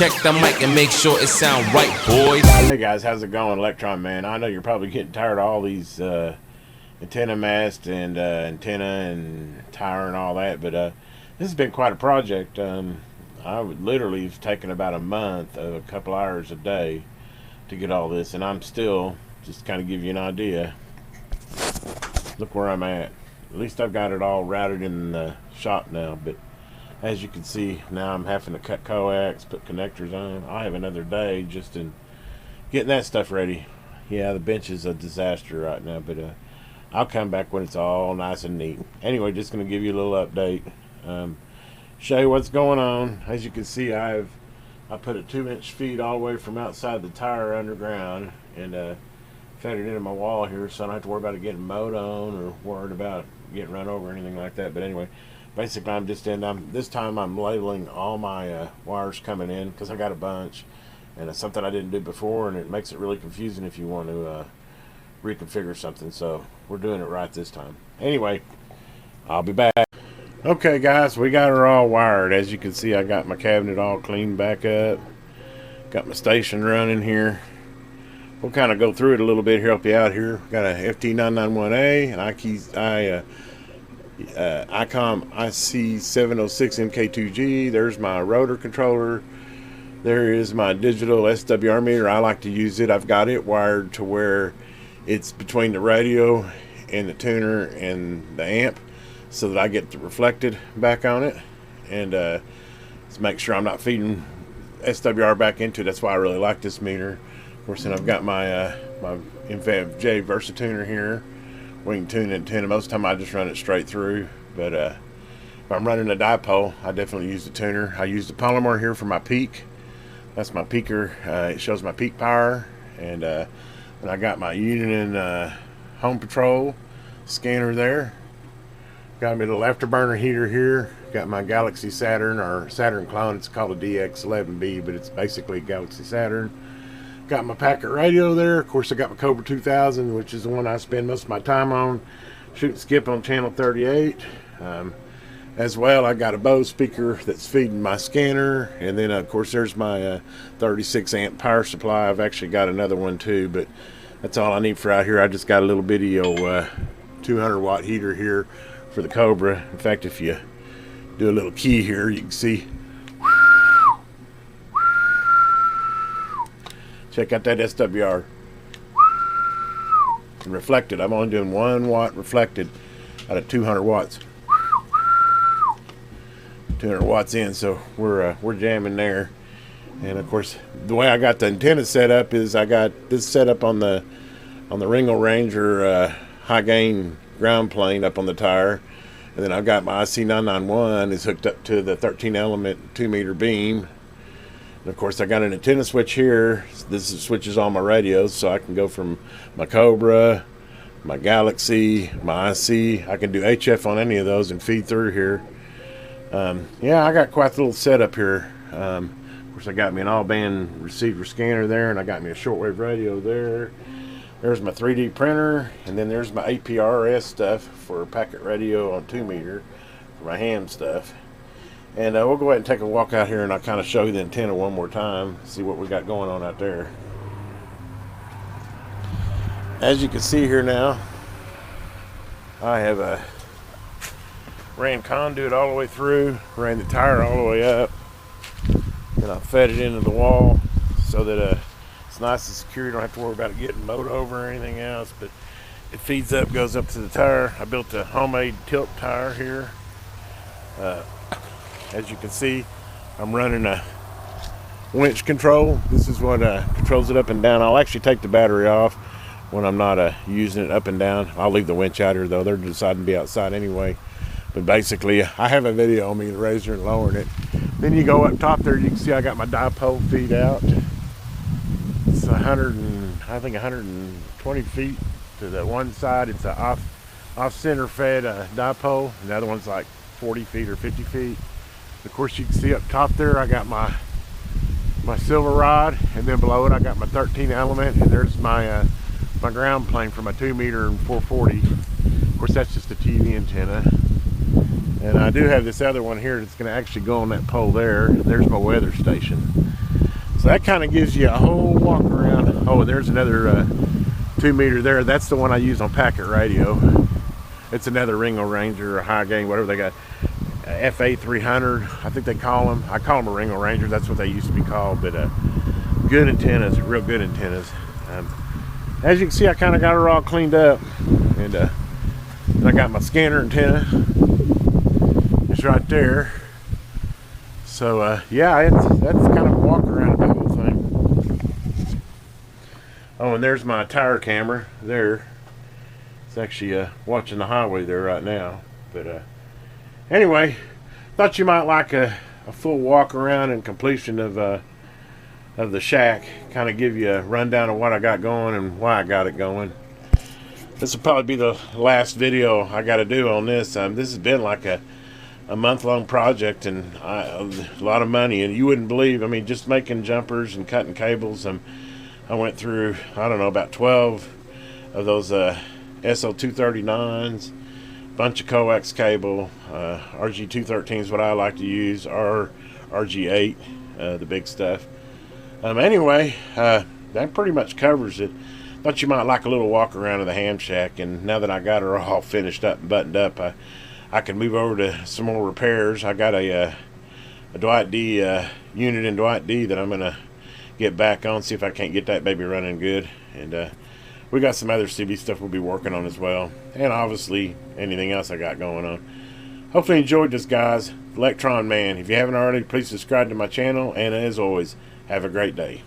check the mic and make sure it sound right, boys. Hey guys, how's it going, Electron Man? I know you're probably getting tired of all these antenna mast and antenna and tire and all that, but this has been quite a project. I would literally have taken about a month, a couple hours a day to get all this, and I'm still, just to kind of give you an idea, look where I'm at. At least I've got it all routed in the shop now, but as you can see, now I'm having to cut coax, put connectors on. I have another day just in getting that stuff ready. Yeah, the bench is a disaster right now, but I'll come back when it's all nice and neat. Anyway, just going to give you a little update, show you what's going on. As you can see, I put a 2-inch feed all the way from outside the tire underground and fed it into my wall here, so I don't have to worry about it getting mowed on or worried about getting run over or anything like that. But anyway, basically I'm just this time I'm labeling all my wires coming in, because I got a bunch, and it's something I didn't do before, and it makes it really confusing if you want to reconfigure something. So we're doing it right this time. Anyway, I'll be back. Okay guys, we got her all wired. As you can see, I got my cabinet all cleaned back up, got my station running here. We'll kind of go through it a little bit here, help you out here. Got a FT991A, an ICOM IC706 MK2G. There's my rotor controller. There is my digital SWR meter. I like to use it. I've got it wired to where it's between the radio and the tuner and the amp, so that I get the reflected back on it, and to make sure I'm not feeding SWR back into it. That's why I really like this meter. Of course, then I've got my my J Versatuner here. We can tune the antenna. Most of the time I just run it straight through, but if I'm running a dipole, I definitely use the tuner. I use the polymer here for my peak. That's my peaker. It shows my peak power, and I got my Union Home Patrol scanner there. Got me a little afterburner heater here. Got my Galaxy Saturn, or Saturn clone. It's called a DX11B, but it's basically Galaxy Saturn. Got my packet radio there. Of course, I got my Cobra 2000, which is the one I spend most of my time on. Shoot and skip on channel 38. As well, I got a Bose speaker that's feeding my scanner. And then, of course, there's my 36 amp power supply. I've actually got another one too, but that's all I need for out here. I just got a little bitty 200 watt heater here for the Cobra. In fact, if you do a little key here, you can see. Check out that SWR. And reflected, I'm only doing 1 watt reflected out of 200 watts. 200 watts in, so we're jamming there. And of course, the way I got the antenna set up is I got this set up on the Ringo Ranger high gain ground plane up on the tire, and then I've got my IC991 is hooked up to the 13 element 2-meter beam. And of course, I got an antenna switch here. This switches all my radios, so I can go from my Cobra, my Galaxy, my IC. I can do HF on any of those and feed through here. Yeah, I got quite a little setup here. Of course, I got me an all-band receiver scanner there, and I got me a shortwave radio there. There's my 3D printer, and then there's my APRS stuff for packet radio on 2-meter for my ham stuff. And we'll go ahead and take a walk out here, and I'll kind of show you the antenna one more time, see what we got going on out there. As you can see here now, I have ran conduit all the way through, ran the tire all the way up, and I fed it into the wall so that it's nice and secure. You don't have to worry about it getting mowed over or anything else, but it feeds up, goes up to the tire. I built a homemade tilt tire here. As you can see, I'm running a winch control. This is what controls it up and down. I'll actually take the battery off when I'm not using it up and down. I'll leave the winch out here though. They're deciding to be outside anyway. But basically, I have a video on me raising and lowering it. Then you go up top there, you can see I got my dipole feed out. It's 120 feet to the one side. It's a off-center fed dipole. And the other one's like 40 feet or 50 feet. Of course, you can see up top there, I got my silver rod, and then below it, I got my 13 element, and there's my my ground plane for my 2-meter and 440. Of course, that's just a TV antenna. And I do have this other one here that's going to actually go on that pole there. There's my weather station. So that kind of gives you a whole walk around. Oh, and there's another 2 meter there. That's the one I use on packet radio. It's another Ringo Ranger or high gain, whatever they got. FA 300, I think they call them. I call them a Ringo Ranger. That's what they used to be called. But good antennas, real good antennas. As you can see, I kind of got her all cleaned up, and I got my scanner antenna. It's right there. So yeah, that's kind of a walk around of the whole thing. Oh, and there's my tire camera there. It's actually watching the highway there right now. But anyway, thought you might like a full walk around and completion of the shack. Kind of give you a rundown of what I got going and why I got it going. This will probably be the last video I got to do on this. This has been like a month-long project, and a lot of money, and you wouldn't believe, I mean, just making jumpers and cutting cables. I went through, I don't know, about 12 of those SL239s, bunch of coax cable, RG213 is what I like to use, or RG8, the big stuff. Anyway, that pretty much covers it. Thought you might like a little walk around of the ham shack, and now that I got her all finished up and buttoned up, I can move over to some more repairs. I got a Dwight D unit in Dwight D that I'm gonna get back on, see if I can't get that baby running good. And we got some other CB stuff we'll be working on as well, and obviously anything else I got going on. Hopefully you enjoyed this, guys. Electron Man. If you haven't already, please subscribe to my channel, and as always, have a great day.